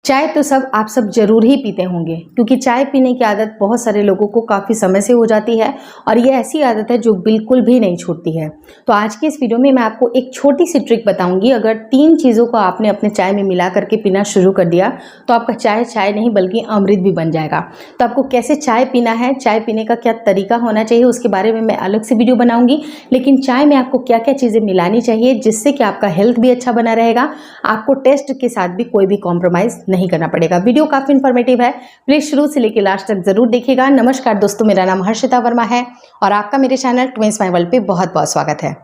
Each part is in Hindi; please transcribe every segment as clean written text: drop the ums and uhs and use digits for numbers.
चाय तो आप सब ज़रूर ही पीते होंगे क्योंकि चाय पीने की आदत बहुत सारे लोगों को काफ़ी समय से हो जाती है और ये ऐसी आदत है जो बिल्कुल भी नहीं छूटती है। तो आज की इस वीडियो में मैं आपको एक छोटी सी ट्रिक बताऊंगी। अगर 3 चीज़ों को आपने अपने चाय में मिला करके पीना शुरू कर दिया तो आपका चाय चाय नहीं बल्कि अमृत भी बन जाएगा। तो आपको कैसे चाय पीना है, चाय पीने का क्या तरीका होना चाहिए, उसके बारे में मैं अलग से वीडियो बनाऊँगी। लेकिन चाय में आपको क्या क्या चीज़ें मिलानी चाहिए जिससे कि आपका हेल्थ भी अच्छा बना रहेगा, आपको टेस्ट के साथ भी कोई भी कॉम्प्रोमाइज़ नहीं करना पड़ेगा। वीडियो काफ़ी इन्फॉर्मेटिव है, प्लीज़ शुरू से लेकर लास्ट तक जरूर देखिएगा। नमस्कार दोस्तों, मेरा नाम हर्षिता वर्मा है और आपका मेरे चैनल ट्विंस माय वर्ल्ड पे बहुत बहुत स्वागत है।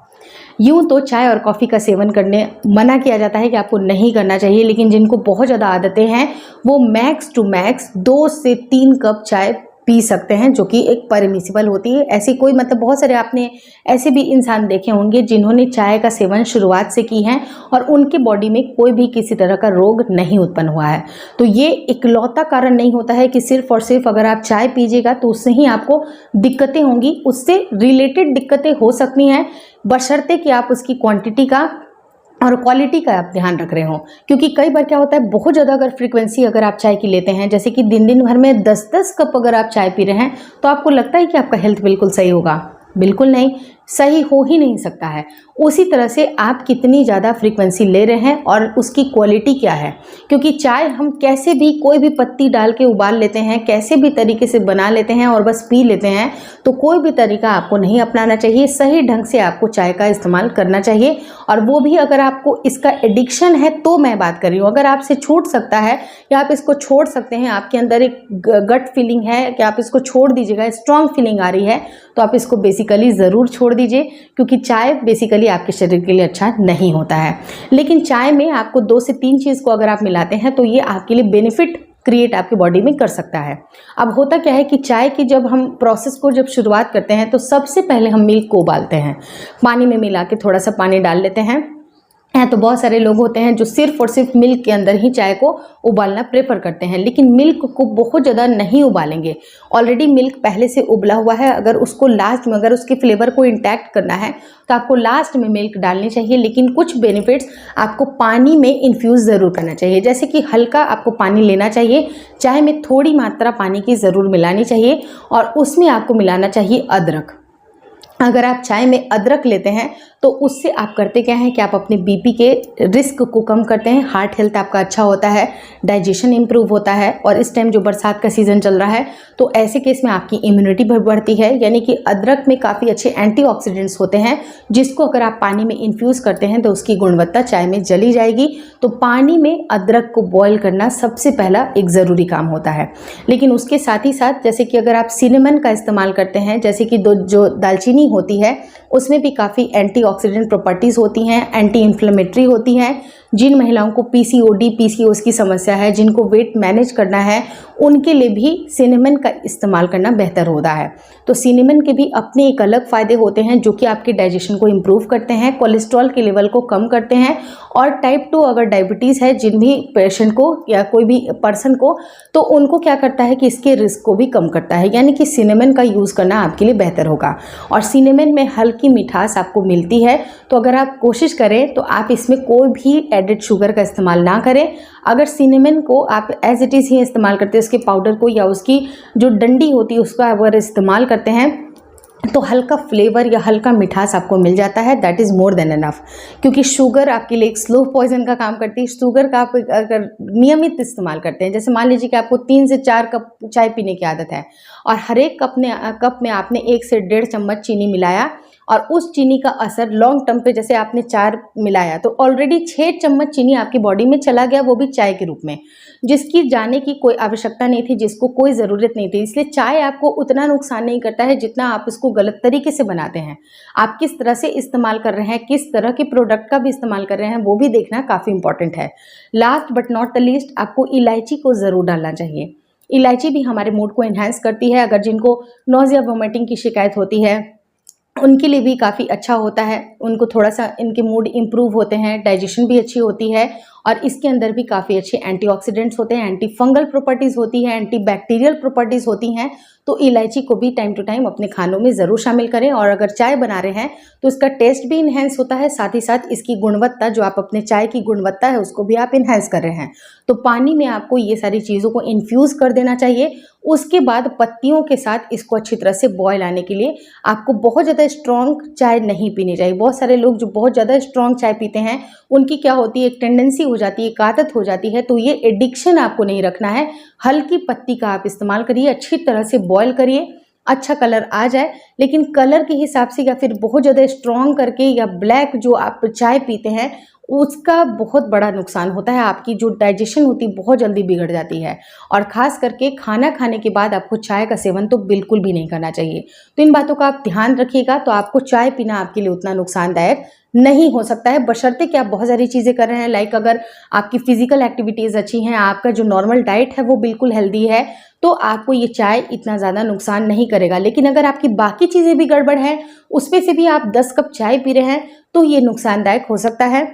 यूँ तो चाय और कॉफ़ी का सेवन करने मना किया जाता है कि आपको नहीं करना चाहिए, लेकिन जिनको बहुत ज़्यादा आदतें हैं वो मैक्स टू मैक्स 2 से 3 कप चाय पी सकते हैं, जो कि एक परमिसिबल होती है। ऐसी कोई बहुत सारे आपने ऐसे भी इंसान देखे होंगे जिन्होंने चाय का सेवन शुरुआत से की है और उनके बॉडी में कोई भी किसी तरह का रोग नहीं उत्पन्न हुआ है। तो ये इकलौता कारण नहीं होता है कि सिर्फ और सिर्फ अगर आप चाय पीजिएगा तो उससे ही आपको दिक्कतें होंगी। उससे रिलेटेड दिक्कतें हो सकती हैं, बशर्ते कि आप उसकी क्वांटिटी का और क्वालिटी का आप ध्यान रख रहे हो। क्योंकि कई बार क्या होता है, बहुत ज़्यादा अगर फ्रीक्वेंसी अगर आप चाय की लेते हैं, जैसे कि दिन भर में 10-10 कप अगर आप चाय पी रहे हैं, तो आपको लगता है कि आपका हेल्थ बिल्कुल सही होगा। बिल्कुल नहीं, सही हो ही नहीं सकता है। उसी तरह से आप कितनी ज़्यादा फ्रीक्वेंसी ले रहे हैं और उसकी क्वालिटी क्या है। क्योंकि चाय हम कैसे भी कोई भी पत्ती डाल के उबाल लेते हैं, कैसे भी तरीके से बना लेते हैं और बस पी लेते हैं, तो कोई भी तरीका आपको नहीं अपनाना चाहिए। सही ढंग से आपको चाय का इस्तेमाल करना चाहिए, और वो भी अगर आपको इसका एडिक्शन है तो मैं बात कर रही हूँ। अगर आपसे छूट सकता है या आप इसको छोड़ सकते हैं, आपके अंदर एक गट फीलिंग है कि आप इसको छोड़ दीजिएगा, स्ट्रॉन्ग फीलिंग आ रही है, तो आप इसको बेसिकली ज़रूर छोड़ दीजिए। क्योंकि चाय बेसिकली आपके शरीर के लिए अच्छा नहीं होता है। लेकिन चाय में आपको 2 से 3 चीज़ को अगर आप मिलाते हैं तो ये आपके लिए बेनिफिट क्रिएट आपकी बॉडी में कर सकता है। अब होता क्या है कि चाय की जब हम प्रोसेस को जब शुरुआत करते हैं तो सबसे पहले हम मिल्क को उबालते हैं, पानी में मिला के थोड़ा सा पानी डाल लेते हैं। तो बहुत सारे लोग होते हैं जो सिर्फ और सिर्फ मिल्क के अंदर ही चाय को उबालना प्रेफर करते हैं, लेकिन मिल्क को बहुत ज़्यादा नहीं उबालेंगे। ऑलरेडी मिल्क पहले से उबला हुआ है, अगर उसको लास्ट में अगर उसके फ्लेवर को इंटैक्ट करना है तो आपको लास्ट में मिल्क डालनी चाहिए। लेकिन कुछ बेनिफिट्स आपको पानी में इन्फ्यूज़ ज़रूर करना चाहिए, जैसे कि हल्का आपको पानी लेना चाहिए, चाय में थोड़ी मात्रा पानी की ज़रूर मिलानी चाहिए और उसमें आपको मिलाना चाहिए अदरक। अगर आप चाय में अदरक लेते हैं तो उससे आप करते क्या हैं कि आप अपने बीपी के रिस्क को कम करते हैं, हार्ट हेल्थ आपका अच्छा होता है, डाइजेशन इंप्रूव होता है। और इस टाइम जो बरसात का सीज़न चल रहा है तो ऐसे केस में आपकी इम्यूनिटी बढ़ती है, यानी कि अदरक में काफ़ी अच्छे एंटीऑक्सीडेंट्स होते हैं, जिसको अगर आप पानी में इन्फ्यूज़ करते हैं तो उसकी गुणवत्ता चाय में चली जाएगी। तो पानी में अदरक को बॉयल करना सबसे पहला एक ज़रूरी काम होता है। लेकिन उसके साथ ही साथ जैसे कि अगर आप सिनेमन का इस्तेमाल करते हैं, जैसे कि जो दालचीनी होती है उसमें भी काफ़ी एंटीऑक्सीडेंट प्रॉपर्टीज़ होती हैं, एंटी इन्फ्लेमेटरी होती हैं। जिन महिलाओं को पीसीओडी पीसीओएस की समस्या है, जिनको वेट मैनेज करना है, उनके लिए भी सिनेमन का इस्तेमाल करना बेहतर होता है। तो सिनेमन के भी अपने एक अलग फ़ायदे होते हैं जो कि आपके डाइजेशन को इम्प्रूव करते हैं, कोलेस्ट्रॉल के लेवल को कम करते हैं। और टाइप 2 अगर डायबिटीज़ है जिन भी पेशेंट को या कोई भी पर्सन को, तो उनको क्या करता है कि इसके रिस्क को भी कम करता है, यानी कि सिनेमन का यूज़ करना आपके लिए बेहतर होगा। और सिनेमन में हल्की मिठास आपको मिलती है, तो अगर आप कोशिश करें तो आप इसमें कोई भी एडेड शुगर का इस्तेमाल ना करें। अगर सिनेमन को आप एज इट इज़ ही इस्तेमाल करते हैं, उसके पाउडर को या उसकी जो डंडी होती है उसका अगर इस्तेमाल करते हैं तो हल्का फ्लेवर या हल्का मिठास आपको मिल जाता है, that is more than enough. क्योंकि शुगर आपके लिए एक स्लो पॉइजन का काम करती है। शुगर का आप अगर नियमित इस्तेमाल करते हैं, जैसे मान लीजिए कि आपको 3 से 4 कप चाय पीने की आदत है और हर एक कप में आपने 1 से 1.5 चम्मच चीनी मिलाया, और उस चीनी का असर लॉन्ग टर्म पे जैसे आपने 4 मिलाया तो ऑलरेडी 6 चम्मच चीनी आपकी बॉडी में चला गया, वो भी चाय के रूप में, जिसकी जाने की कोई आवश्यकता नहीं थी, जिसको कोई ज़रूरत नहीं थी। इसलिए चाय आपको उतना नुकसान नहीं करता है जितना आप इसको गलत तरीके से बनाते हैं। आप किस तरह से इस्तेमाल कर रहे हैं, किस तरह के प्रोडक्ट का भी इस्तेमाल कर रहे हैं, वो भी देखना काफ़ी इंपॉर्टेंट है। Last but not the least, आपको इलायची को ज़रूर डालना चाहिए। इलायची भी हमारे मूड को इन्हांस करती है। अगर जिनको नॉजिया वोमिटिंग की शिकायत होती है उनके लिए भी काफ़ी अच्छा होता है, उनको थोड़ा सा इनके मूड इम्प्रूव होते हैं, डाइजेशन भी अच्छी होती है और इसके अंदर भी काफ़ी अच्छे एंटीऑक्सीडेंट्स होते हैं, एंटी फंगल प्रॉपर्टीज़ होती हैं, एंटी बैक्टीरियल प्रॉपर्टीज़ होती हैं। तो इलायची को भी टाइम टू टाइम अपने खानों में ज़रूर शामिल करें। और अगर चाय बना रहे हैं तो इसका टेस्ट भी इन्हेंस होता है, साथ ही साथ इसकी गुणवत्ता, जो आप अपने चाय की गुणवत्ता है उसको भी आप इन्हेंस कर रहे हैं। तो पानी में आपको ये सारी चीज़ों को इन्फ्यूज़ कर देना चाहिए। उसके बाद पत्तियों के साथ इसको अच्छी तरह से बॉयल आने के लिए आपको बहुत ज़्यादा स्ट्रॉन्ग चाय नहीं पीनी चाहिए। बहुत सारे लोग जो बहुत ज़्यादा स्ट्रॉन्ग चाय पीते हैं उनकी क्या होती है, एक टेंडेंसी हो जाती है, एक आदत हो जाती है। तो ये एडिक्शन आपको नहीं रखना है। हल्की पत्ती का आप इस्तेमाल करिए, अच्छी तरह से बॉयल करिए, अच्छा कलर आ जाए। लेकिन कलर के हिसाब से या फिर बहुत ज़्यादा स्ट्रॉन्ग करके या ब्लैक जो आप चाय पीते हैं उसका बहुत बड़ा नुकसान होता है। आपकी जो डाइजेशन होती है बहुत जल्दी बिगड़ जाती है। और ख़ास करके खाना खाने के बाद आपको चाय का सेवन तो बिल्कुल भी नहीं करना चाहिए। तो इन बातों का आप ध्यान रखिएगा, तो आपको चाय पीना आपके लिए उतना नुकसानदायक नहीं हो सकता है, बशर्ते कि आप बहुत सारी चीज़ें कर रहे हैं। लाइक अगर आपकी फिजिकल एक्टिविटीज़ अच्छी हैं, आपका जो नॉर्मल डाइट है वो बिल्कुल हेल्दी है, तो आपको ये चाय इतना ज़्यादा नुकसान नहीं करेगा। लेकिन अगर आपकी बाकी चीज़ें भी गड़बड़ हैं, उसमें से भी आप 10 कप चाय पी रहे हैं, तो ये नुकसानदायक हो सकता है।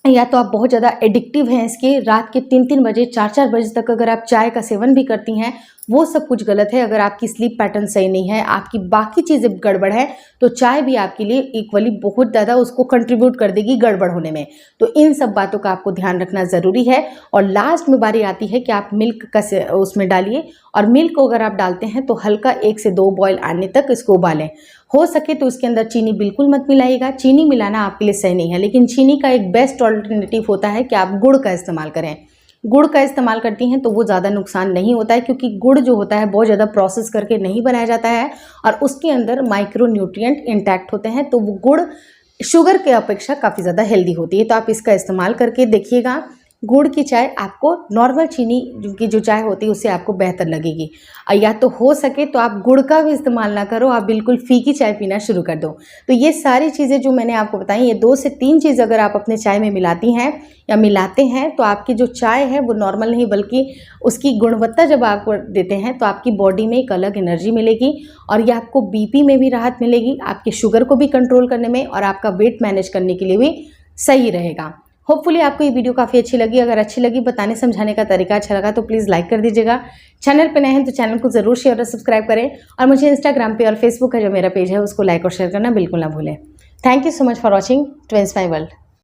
या तो आप बहुत ज़्यादा एडिक्टिव हैं इसके, रात के 3-3 बजे 4-4 बजे तक अगर आप चाय का सेवन भी करती हैं, वो सब कुछ गलत है। अगर आपकी स्लीप पैटर्न सही नहीं है, आपकी बाकी चीज़ें गड़बड़ है, तो चाय भी आपके लिए इक्वली बहुत ज़्यादा उसको कंट्रीब्यूट कर देगी गड़बड़ होने में। तो इन सब बातों का आपको ध्यान रखना ज़रूरी है। और लास्ट में बारी आती है कि आप मिल्क का उसमें डालिए, और मिल्क को अगर आप डालते हैं तो हल्का 1 से 2 बॉयल आने तक इसको उबालें। हो सके तो उसके अंदर चीनी बिल्कुल मत मिलाइएगा, चीनी मिलाना आपके लिए सही नहीं है। लेकिन चीनी का एक बेस्ट ऑल्टरनेटिव होता है कि आप गुड़ का इस्तेमाल करें। गुड़ का इस्तेमाल करती हैं तो वो ज़्यादा नुकसान नहीं होता है, क्योंकि गुड़ जो होता है बहुत ज़्यादा प्रोसेस करके नहीं बनाया जाता है और उसके अंदर माइक्रो न्यूट्रिएंट इंटैक्ट होते हैं। तो वो गुड़ शुगर के अपेक्षा काफ़ी ज़्यादा हेल्दी होती है। तो आप इसका इस्तेमाल करके देखिएगा। गुड़ की चाय आपको नॉर्मल चीनी की जो चाय होती है उससे आपको बेहतर लगेगी। या तो हो सके तो आप गुड़ का भी इस्तेमाल ना करो, आप बिल्कुल फीकी चाय पीना शुरू कर दो। तो ये सारी चीज़ें जो मैंने आपको बताई, ये 2 से 3 चीज़ अगर आप अपने चाय में मिलाती हैं या मिलाते हैं, तो आपकी जो चाय है वो नॉर्मल नहीं बल्कि उसकी गुणवत्ता जब आप देते हैं तो आपकी बॉडी में एक अलग एनर्जी मिलेगी, और ये आपको बीपी में भी राहत मिलेगी, आपके शुगर को भी कंट्रोल करने में और आपका वेट मैनेज करने के लिए भी सही रहेगा। होपफुली आपको ये वीडियो काफ़ी अच्छी लगी। अगर अच्छी लगी, बताने समझाने का तरीका अच्छा लगा, तो प्लीज़ लाइक कर दीजिएगा। चैनल पे नए हैं तो चैनल को ज़रूर शेयर और सब्सक्राइब करें, और मुझे इंस्टाग्राम पे और फेसबुक का जो मेरा पेज है उसको लाइक और शेयर करना बिल्कुल ना भूलें। Thank you so much for watching twins my world.